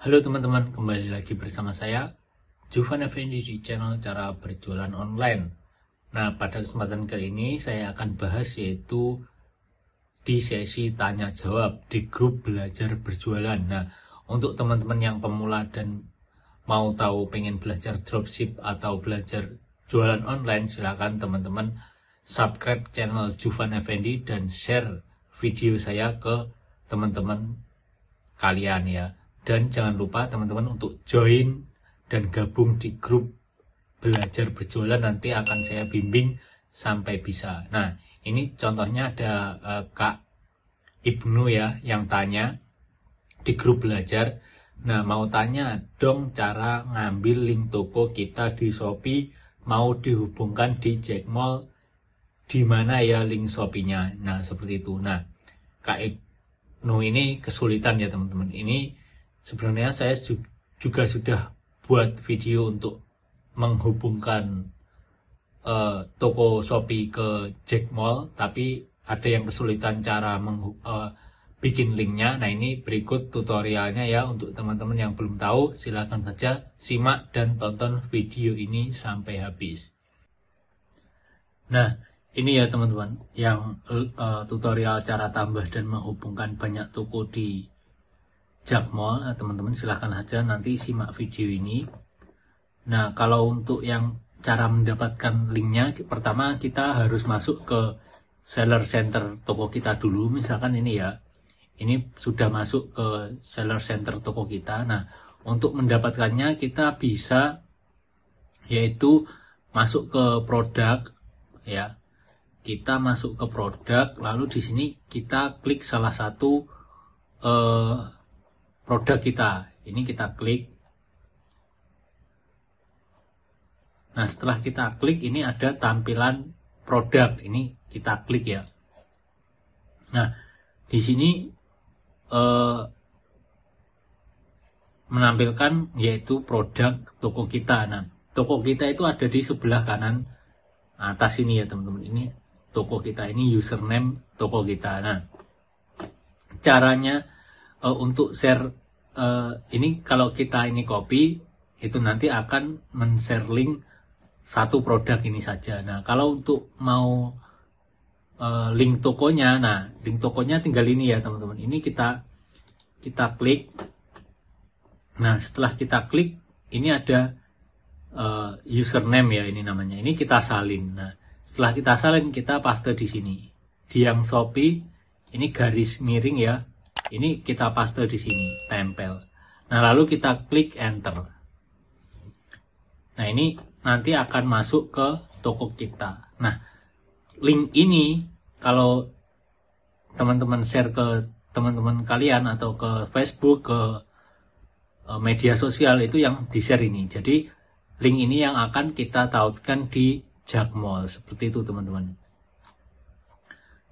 Halo teman-teman, kembali lagi bersama saya Juvan Effendi di channel Cara Berjualan Online. Nah, pada kesempatan kali ini saya akan bahas yaitu di sesi tanya jawab di grup belajar berjualan. Nah, untuk teman-teman yang pemula dan mau tahu pengen belajar dropship atau belajar jualan online, silakan teman-teman subscribe channel Juvan Effendi dan share video saya ke teman-teman kalian ya. Dan jangan lupa teman-teman untuk join dan gabung di grup belajar berjualan, nanti akan saya bimbing sampai bisa. Nah, ini contohnya ada Kak Ibnu ya yang tanya di grup belajar. Nah, mau tanya dong cara ngambil link toko kita di Shopee, mau dihubungkan di Jack Mall, di mana ya link Shopee-nya. Nah, seperti itu. Nah, Kak Ibnu ini kesulitan ya teman-teman. Ini sebenarnya saya juga sudah buat video untuk menghubungkan toko Shopee ke Jack Mall, tapi ada yang kesulitan cara bikin linknya. Nah, ini berikut tutorialnya ya untuk teman-teman yang belum tahu. Silahkan saja simak dan tonton video ini sampai habis. Nah, ini ya teman-teman yang tutorial cara tambah dan menghubungkan banyak toko di Jack Mall. Nah, teman-teman silahkan aja nanti simak video ini. Nah, kalau untuk yang cara mendapatkan linknya, pertama kita harus masuk ke seller center toko kita dulu. Misalkan ini ya, ini sudah masuk ke seller center toko kita. Nah, untuk mendapatkannya kita bisa yaitu masuk ke produk ya. Kita masuk ke produk, lalu di sini kita klik salah satu produk kita. Ini kita klik. Nah, setelah kita klik ini ada tampilan produk. Ini kita klik ya. Nah, di sini menampilkan yaitu produk toko kita. Nah, toko kita itu ada di sebelah kanan atas ini ya teman-teman. Ini toko kita, ini username toko kita. Nah, caranya untuk share ini kalau kita ini copy, itu nanti akan men-share link satu produk ini saja. Nah, kalau untuk mau link tokonya, nah link tokonya tinggal ini ya teman-teman. Ini kita klik. Nah, setelah kita klik ini ada username ya, ini namanya. Ini kita salin. Nah, setelah kita salin kita paste di sini. Di yang Shopee ini garis miring ya. Ini kita paste di sini, tempel. Nah, lalu kita klik enter. Nah, ini nanti akan masuk ke toko kita. Nah, link ini kalau teman-teman share ke teman-teman kalian atau ke Facebook, ke media sosial, itu yang di-share ini. Jadi, link ini yang akan kita tautkan di Jack Mall. Seperti itu, teman-teman.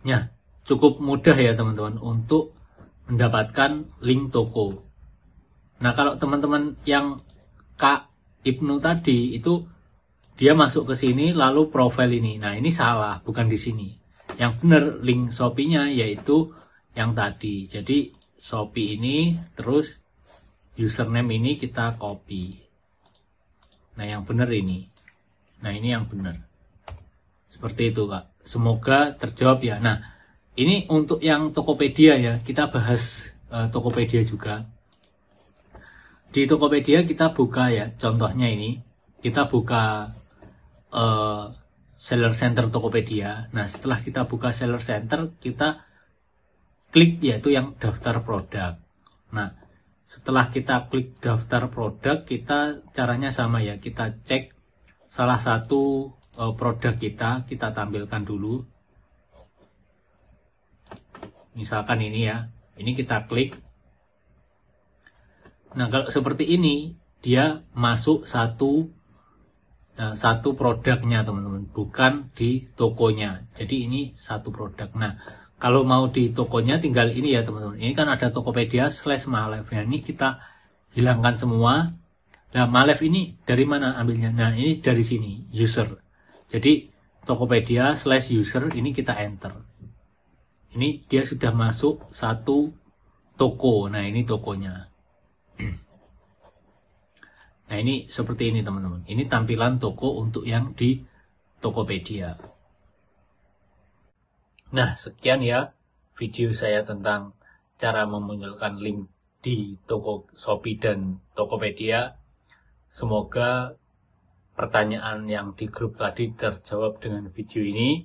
Ya, cukup mudah ya, teman-teman, untuk mendapatkan link toko. Nah, kalau teman-teman yang Kak Ibnu tadi itu dia masuk ke sini lalu profil ini. Nah, ini salah, bukan di sini. Yang benar link Shopee-nya yaitu yang tadi. Jadi Shopee ini terus username ini kita copy. Nah, yang benar ini. Nah, ini yang benar. Seperti itu, Kak. Semoga terjawab ya. Nah, ini untuk yang Tokopedia ya, kita bahas Tokopedia juga. Di Tokopedia kita buka ya, contohnya ini, kita buka seller center Tokopedia. Nah, setelah kita buka seller center, kita klik yaitu yang daftar produk. Nah, setelah kita klik daftar produk, kita caranya sama ya, kita cek salah satu produk kita tampilkan dulu. Misalkan ini ya, ini kita klik. Nah, kalau seperti ini, dia masuk satu produknya teman-teman, bukan di tokonya. Jadi ini satu produk. Nah, kalau mau di tokonya tinggal ini ya teman-teman. Ini kan ada Tokopedia/Malev. Nah, ini kita hilangkan semua. Nah, Malev ini dari mana ambilnya? Nah, ini dari sini, user. Jadi Tokopedia/user ini kita enter. Ini dia sudah masuk satu toko. Nah, ini tokonya. Nah, ini seperti ini teman-teman. Ini tampilan toko untuk yang di Tokopedia. Nah, sekian ya video saya tentang cara memunculkan link di toko Shopee dan Tokopedia. Semoga pertanyaan yang di grup tadi terjawab dengan video ini.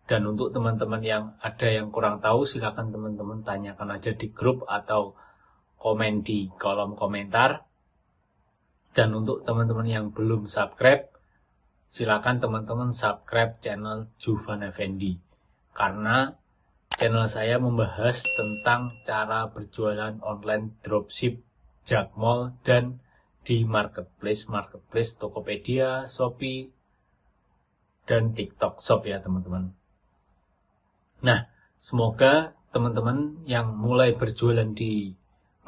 Dan untuk teman-teman yang ada yang kurang tahu, silakan teman-teman tanyakan aja di grup atau komen di kolom komentar. Dan untuk teman-teman yang belum subscribe, silakan teman-teman subscribe channel Juvan Effendi. Karena channel saya membahas tentang cara berjualan online dropship, Jakmall, dan di marketplace Tokopedia, Shopee, dan TikTok Shop ya teman-teman. Nah, semoga teman-teman yang mulai berjualan di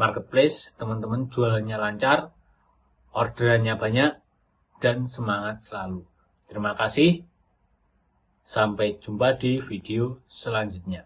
marketplace, teman-teman jualannya lancar, orderannya banyak, dan semangat selalu. Terima kasih. Sampai jumpa di video selanjutnya.